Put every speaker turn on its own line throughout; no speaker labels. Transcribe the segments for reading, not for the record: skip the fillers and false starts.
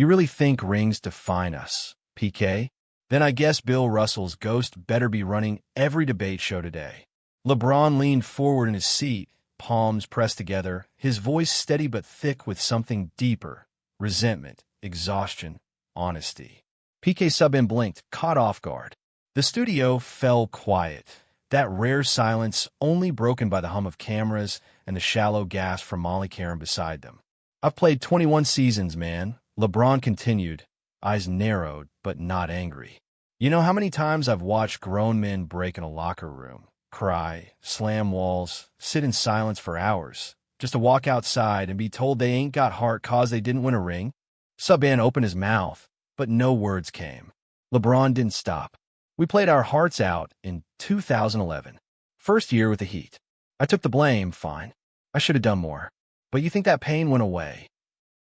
You really think rings define us, PK? Then I guess Bill Russell's ghost better be running every debate show today. LeBron leaned forward in his seat, palms pressed together, his voice steady but thick with something deeper: resentment, exhaustion, honesty. PK Subban blinked, caught off guard. The studio fell quiet, that rare silence only broken by the hum of cameras and the shallow gasp from Molly Karen beside them. I've played 21 seasons, man, LeBron continued, eyes narrowed but not angry. You know how many times I've watched grown men break in a locker room, cry, slam walls, sit in silence for hours, just to walk outside and be told they ain't got heart 'cause they didn't win a ring? Subban opened his mouth, but no words came. LeBron didn't stop. We played our hearts out in 2011. First year with the Heat. I took the blame, fine. I should have done more. But you think that pain went away?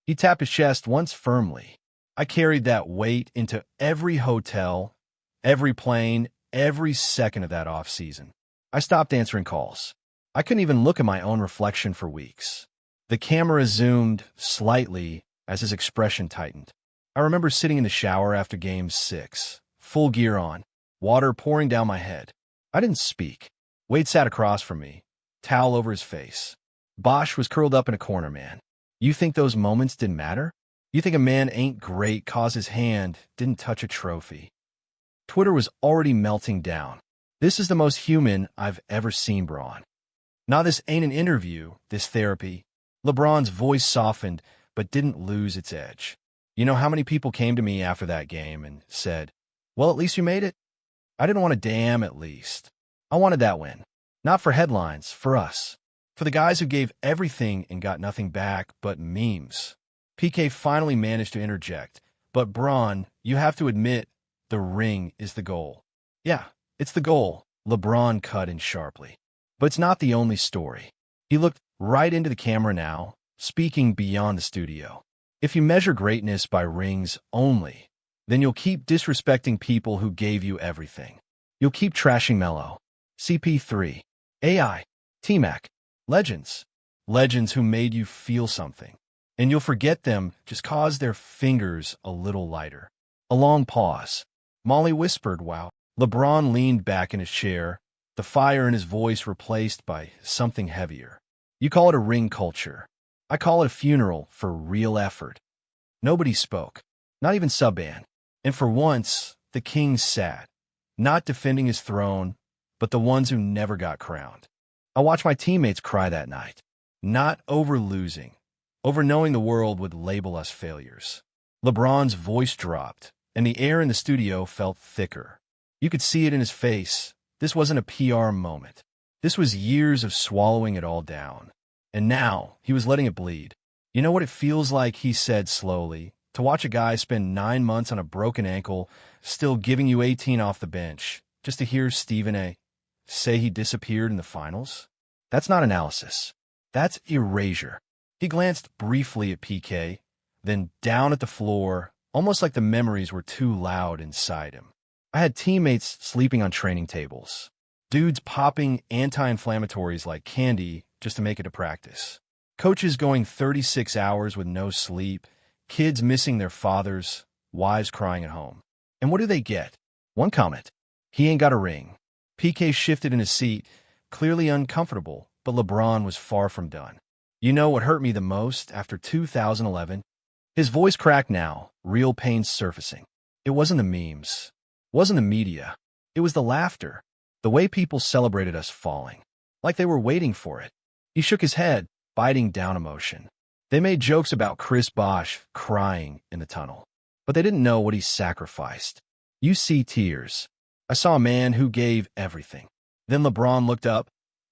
He tapped his chest once firmly. I carried that weight into every hotel, every plane, every second of that off-season. I stopped answering calls. I couldn't even look at my own reflection for weeks. The camera zoomed slightly as his expression tightened. I remember sitting in the shower after Game 6, full gear on, water pouring down my head. I didn't speak. Wade sat across from me, towel over his face. Bosch was curled up in a corner, man. You think those moments didn't matter? You think a man ain't great 'cause his hand didn't touch a trophy? Twitter was already melting down. This is the most human I've ever seen, Braun. Now this ain't an interview, this therapy. LeBron's voice softened, but didn't lose its edge. You know how many people came to me after that game and said, well, at least you made it? I didn't want a damn at least. I wanted that win. Not for headlines, for us. For the guys who gave everything and got nothing back but memes. PK finally managed to interject. But Braun, you have to admit, the ring is the goal. Yeah, it's the goal, LeBron cut in sharply. But it's not the only story. He looked right into the camera now, speaking beyond the studio. If you measure greatness by rings only, then you'll keep disrespecting people who gave you everything. You'll keep trashing Melo, CP3, AI, T-Mac, legends. Legends who made you feel something. And you'll forget them just 'cause their fingers a little lighter. A long pause. Molly whispered, wow. LeBron leaned back in his chair, the fire in his voice replaced by something heavier. You call it a ring culture. I call it a funeral for real effort. Nobody spoke, not even Subban. And for once, the king sat, not defending his throne, but the ones who never got crowned. I watched my teammates cry that night, not over losing, over knowing the world would label us failures. LeBron's voice dropped, and the air in the studio felt thicker. You could see it in his face. This wasn't a PR moment. This was years of swallowing it all down. And now, he was letting it bleed. You know what it feels like, he said slowly, to watch a guy spend 9 months on a broken ankle, still giving you 18 off the bench, just to hear Stephen A. say he disappeared in the finals? That's not analysis. That's erasure. He glanced briefly at PK, then down at the floor, almost like the memories were too loud inside him. I had teammates sleeping on training tables. Dudes popping anti-inflammatories like candy just to make it to practice. Coaches going 36 hours with no sleep. Kids missing their fathers. Wives crying at home. And what do they get? One comment. He ain't got a ring. PK shifted in his seat, clearly uncomfortable, but LeBron was far from done. You know what hurt me the most after 2011? His voice cracked now, real pain surfacing. It wasn't the memes. It wasn't the media. It was the laughter. The way people celebrated us falling. Like they were waiting for it. He shook his head, biting down emotion. They made jokes about Chris Bosh crying in the tunnel. But they didn't know what he sacrificed. You see tears. I saw a man who gave everything. Then LeBron looked up,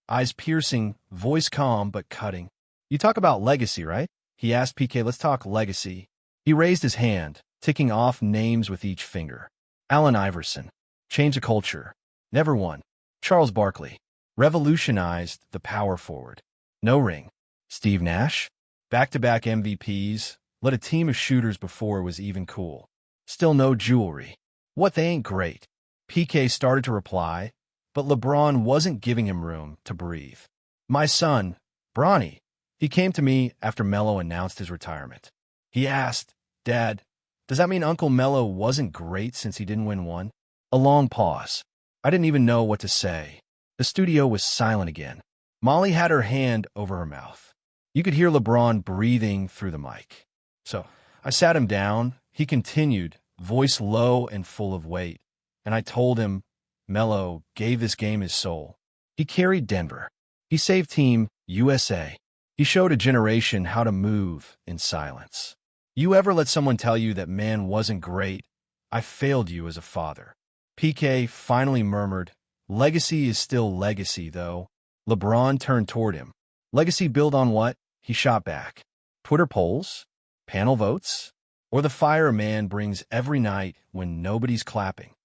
eyes piercing, voice calm but cutting. You talk about legacy, right? He asked PK, let's talk legacy. He raised his hand, ticking off names with each finger. Allen Iverson. Changed the culture. Never won. Charles Barkley. Revolutionized the power forward. No ring. Steve Nash. Back-to-back MVPs. Led a team of shooters before it was even cool. Still no jewelry. What, they ain't great? PK started to reply, but LeBron wasn't giving him room to breathe. My son, Bronny. He came to me after Melo announced his retirement. He asked, Dad, Does that mean Uncle Melo wasn't great since he didn't win one? A long pause. I didn't even know what to say. The studio was silent again. Molly had her hand over her mouth. You could hear LeBron breathing through the mic. So I sat him down. He continued, voice low and full of weight. And I told him, Melo gave this game his soul. He carried Denver. He saved Team USA. He showed a generation how to move in silence. You ever let someone tell you that man wasn't great? I failed you as a father. PK finally murmured, legacy is still legacy, though. LeBron turned toward him. Legacy built on what? He shot back. Twitter polls? Panel votes? Or the fire a man brings every night when nobody's clapping?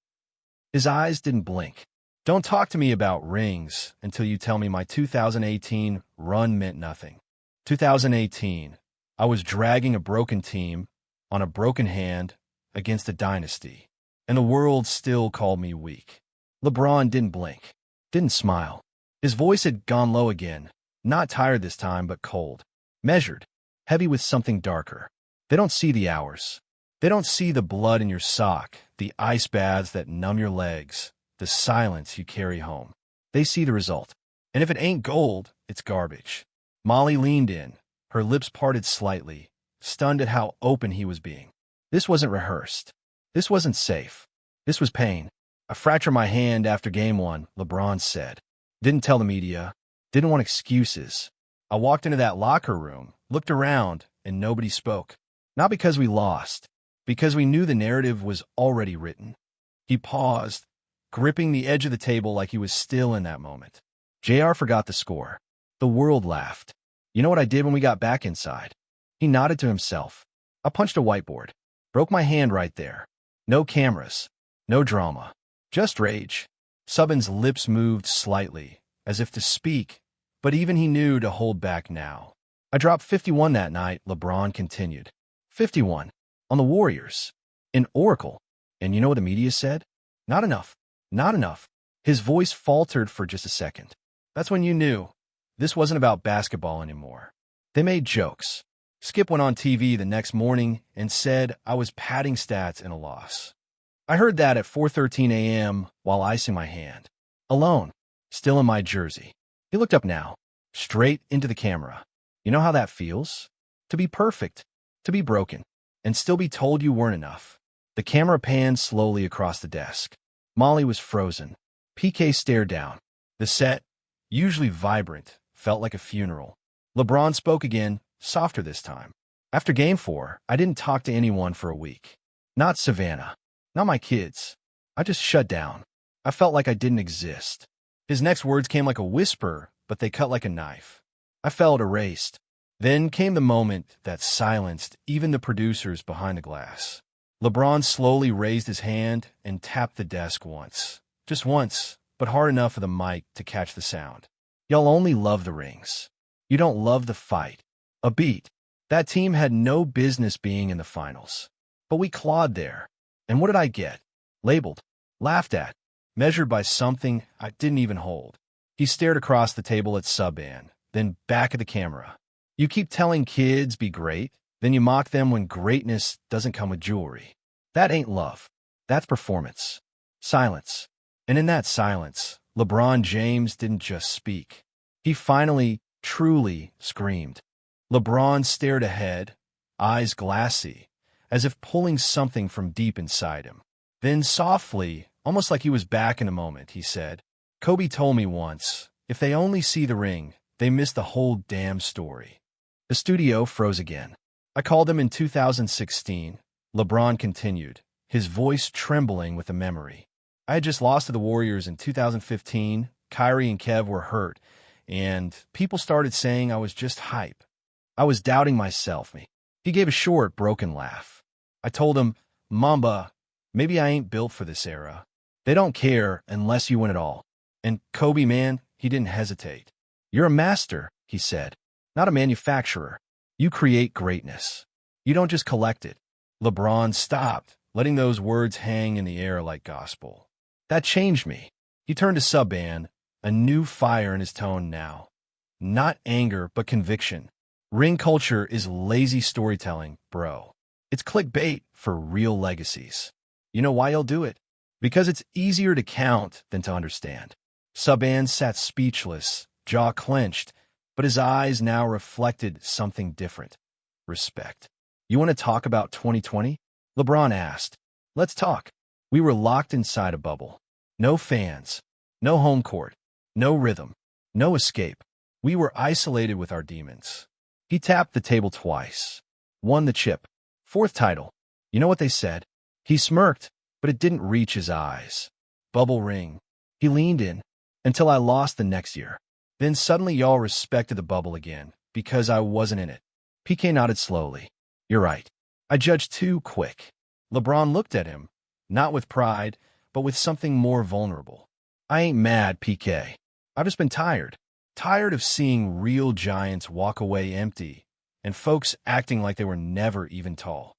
His eyes didn't blink. Don't talk to me about rings until you tell me my 2018 run meant nothing. 2018, I was dragging a broken team on a broken hand against a dynasty, and the world still called me weak. LeBron didn't blink, didn't smile. His voice had gone low again, not tired this time, but cold, measured, heavy with something darker. They don't see the hours. They don't see the blood in your sock, the ice baths that numb your legs, the silence you carry home. They see the result. And if it ain't gold, it's garbage. Molly leaned in, her lips parted slightly, stunned at how open he was being. This wasn't rehearsed. This wasn't safe. This was pain. I fractured my hand after game one, LeBron said. Didn't tell the media. Didn't want excuses. I walked into that locker room, looked around, and nobody spoke. Not because we lost, because we knew the narrative was already written. He paused, gripping the edge of the table like he was still in that moment. JR forgot the score. The world laughed. You know what I did when we got back inside? He nodded to himself. I punched a whiteboard. Broke my hand right there. No cameras. No drama. Just rage. Subban's lips moved slightly, as if to speak, but even he knew to hold back now. I dropped 51 that night, LeBron continued. 51. On the Warriors. In Oracle. And you know what the media said? Not enough. Not enough. His voice faltered for just a second. That's when you knew. This wasn't about basketball anymore. They made jokes. Skip went on TV the next morning and said I was padding stats in a loss. I heard that at 4:13 a.m. while icing my hand. Alone. Still in my jersey. He looked up now. Straight into the camera. You know how that feels? To be perfect. To be broken. And still be told you weren't enough. The camera panned slowly across the desk. Molly was frozen. PK stared down. The set, usually vibrant, felt like a funeral. LeBron spoke again, softer this time. After Game 4, I didn't talk to anyone for a week. Not Savannah. Not my kids. I just shut down. I felt like I didn't exist. His next words came like a whisper, but they cut like a knife. I felt erased. Then came the moment that silenced even the producers behind the glass. LeBron slowly raised his hand and tapped the desk once. Just once, but hard enough for the mic to catch the sound. Y'all only love the rings. You don't love the fight. A beat. That team had no business being in the finals. But we clawed there. And what did I get? Labeled. Laughed at. Measured by something I didn't even hold. He stared across the table at Subban, then back at the camera. You keep telling kids be great, then you mock them when greatness doesn't come with jewelry. That ain't love. That's performance. Silence. And in that silence, LeBron James didn't just speak. He finally, truly screamed. LeBron stared ahead, eyes glassy, as if pulling something from deep inside him. Then softly, almost like he was back in a moment, he said, Kobe told me once, if they only see the ring, they miss the whole damn story. The studio froze again. I called him in 2016, LeBron continued, his voice trembling with a memory. I had just lost to the Warriors in 2015, Kyrie and Kev were hurt, and people started saying I was just hype. I was doubting myself. He gave a short, broken laugh. I told him, Mamba, maybe I ain't built for this era. They don't care unless you win it all. And Kobe, man, he didn't hesitate. You're a master, he said, not a manufacturer. You create greatness. You don't just collect it. LeBron stopped, letting those words hang in the air like gospel. That changed me. He turned to Subban, a new fire in his tone now. Not anger, but conviction. Ring culture is lazy storytelling, bro. It's clickbait for real legacies. You know why he'll do it? Because it's easier to count than to understand. Subban sat speechless, jaw clenched, but his eyes now reflected something different. Respect. You want to talk about 2020? LeBron asked. Let's talk. We were locked inside a bubble. No fans, no home court, no rhythm, no escape. We were isolated with our demons. He tapped the table twice. Won the chip. Fourth title. You know what they said? He smirked, but it didn't reach his eyes. Bubble ring. He leaned in. Until I lost the next year. Then suddenly y'all respected the bubble again, because I wasn't in it. PK nodded slowly. You're right. I judged too quick. LeBron looked at him, not with pride, but with something more vulnerable. I ain't mad, PK. I've just been tired. Tired of seeing real giants walk away empty, and folks acting like they were never even tall.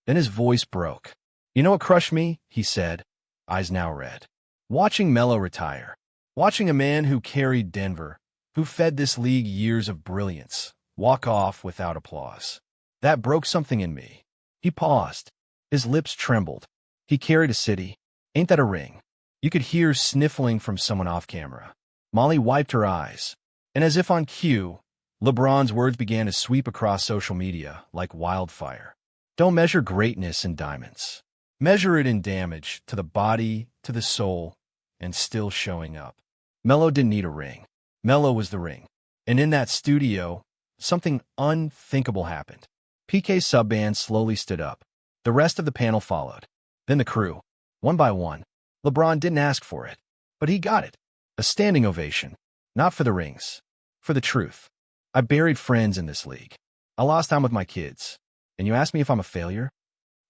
Then his voice broke. You know what crushed me? He said, eyes now red. Watching Melo retire. Watching a man who carried Denver, who fed this league years of brilliance, walk off without applause. That broke something in me. He paused. His lips trembled. He carried a city. Ain't that a ring? You could hear sniffling from someone off camera. Molly wiped her eyes. And as if on cue, LeBron's words began to sweep across social media like wildfire. Don't measure greatness in diamonds. Measure it in damage to the body, to the soul, and still showing up. Melo didn't need a ring. Melo was the ring. And in that studio, something unthinkable happened. PK Subban slowly stood up. The rest of the panel followed. Then the crew, one by one. LeBron didn't ask for it, but he got it. A standing ovation. Not for the rings, for the truth. I buried friends in this league. I lost time with my kids. And you ask me if I'm a failure?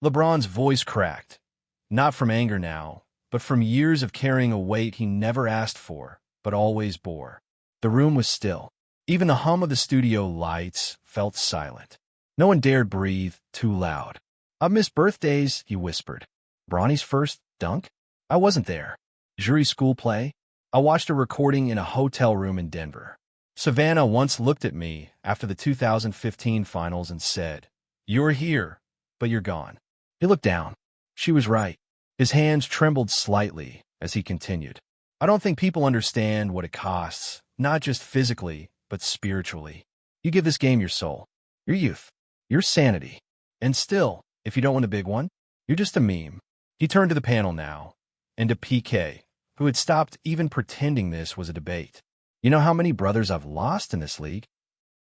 LeBron's voice cracked. Not from anger now, but from years of carrying a weight he never asked for, but always bore. The room was still. Even the hum of the studio lights felt silent. No one dared breathe too loud. I've missed birthdays, he whispered. Bronny's first dunk? I wasn't there. Jury school play? I watched a recording in a hotel room in Denver. Savannah once looked at me after the 2015 finals and said, You're here, but you're gone. He looked down. She was right. His hands trembled slightly as he continued. I don't think people understand what it costs, not just physically, but spiritually. You give this game your soul, your youth, your sanity. And still, if you don't win a big one, you're just a meme. He turned to the panel now, and to PK, who had stopped even pretending this was a debate. You know how many brothers I've lost in this league?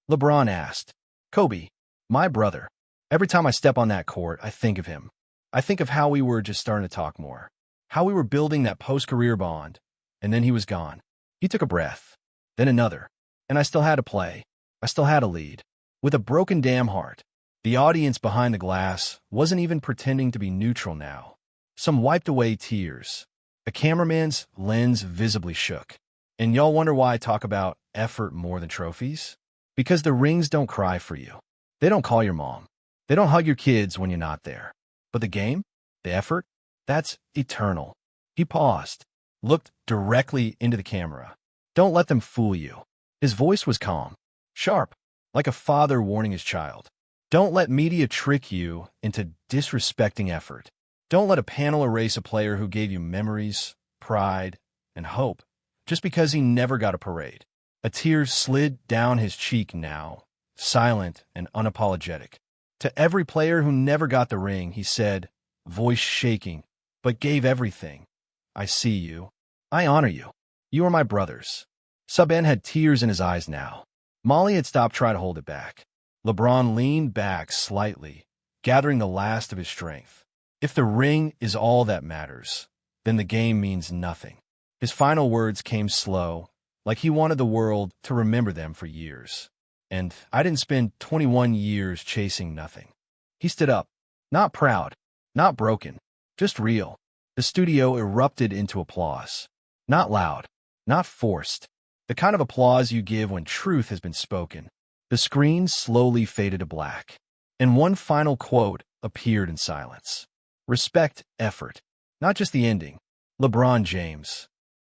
LeBron asked. Kobe, my brother. Every time I step on that court, I think of him. I think of how we were just starting to talk more. How we were building that post-career bond. And then he was gone. He took a breath. Then another. And I still had to play. I still had a lead. With a broken damn heart. The audience behind the glass wasn't even pretending to be neutral now. Some wiped away tears. A cameraman's lens visibly shook. And y'all wonder why I talk about effort more than trophies? Because the rings don't cry for you. They don't call your mom. They don't hug your kids when you're not there. But the game, the effort, that's eternal. He paused, looked directly into the camera. Don't let them fool you. His voice was calm, sharp, like a father warning his child. Don't let media trick you into disrespecting effort. Don't let a panel erase a player who gave you memories, pride, and hope, just because he never got a parade. A tear slid down his cheek now, silent and unapologetic. To every player who never got the ring, he said, voice shaking, but gave everything. I see you. I honor you. You are my brothers. Subban had tears in his eyes now. Molly had stopped trying to hold it back. LeBron leaned back slightly, gathering the last of his strength. If the ring is all that matters, then the game means nothing. His final words came slow, like he wanted the world to remember them for years. And I didn't spend 21 years chasing nothing. He stood up, not proud, not broken, just real. The studio erupted into applause. Not loud, not forced. The kind of applause you give when truth has been spoken. The screen slowly faded to black, and one final quote appeared in silence. Respect effort, not just the ending. LeBron James.